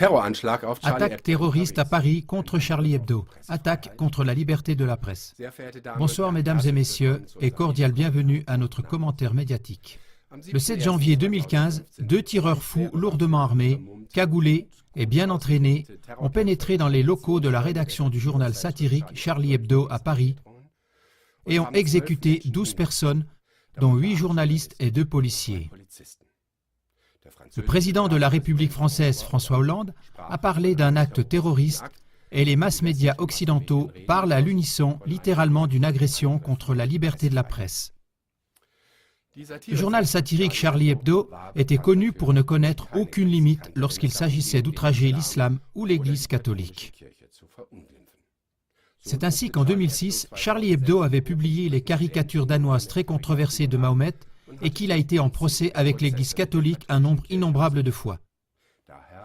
Attaque terroriste à Paris contre Charlie Hebdo. Attaque contre la liberté de la presse. Bonsoir mesdames et messieurs et cordial bienvenue à notre commentaire médiatique. Le 7 janvier 2015, deux tireurs fous lourdement armés, cagoulés et bien entraînés ont pénétré dans les locaux de la rédaction du journal satirique Charlie Hebdo à Paris et ont exécuté 12 personnes, dont 8 journalistes et 2 policiers. Le président de la République française, François Hollande, a parlé d'un acte terroriste et les masses-médias occidentaux parlent à l'unisson littéralement d'une agression contre la liberté de la presse. Le journal satirique Charlie Hebdo était connu pour ne connaître aucune limite lorsqu'il s'agissait d'outrager l'islam ou l'Église catholique. C'est ainsi qu'en 2006, Charlie Hebdo avait publié les caricatures danoises très controversées de Mahomet et qu'il a été en procès avec l'Église catholique un nombre innombrable de fois.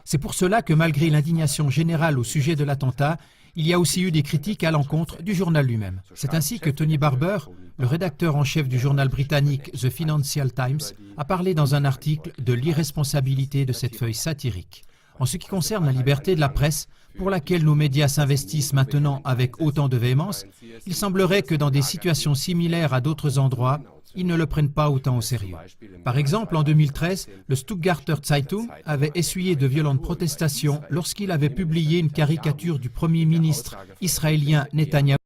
C'est pour cela que malgré l'indignation générale au sujet de l'attentat, il y a aussi eu des critiques à l'encontre du journal lui-même. C'est ainsi que Tony Barber, le rédacteur en chef du journal britannique The Financial Times, a parlé dans un article de l'irresponsabilité de cette feuille satirique. En ce qui concerne la liberté de la presse, pour laquelle nos médias s'investissent maintenant avec autant de véhémence, il semblerait que dans des situations similaires à d'autres endroits, ils ne le prennent pas autant au sérieux. Par exemple, en 2013, le Stuttgarter Zeitung avait essuyé de violentes protestations lorsqu'il avait publié une caricature du Premier ministre israélien Netanyahou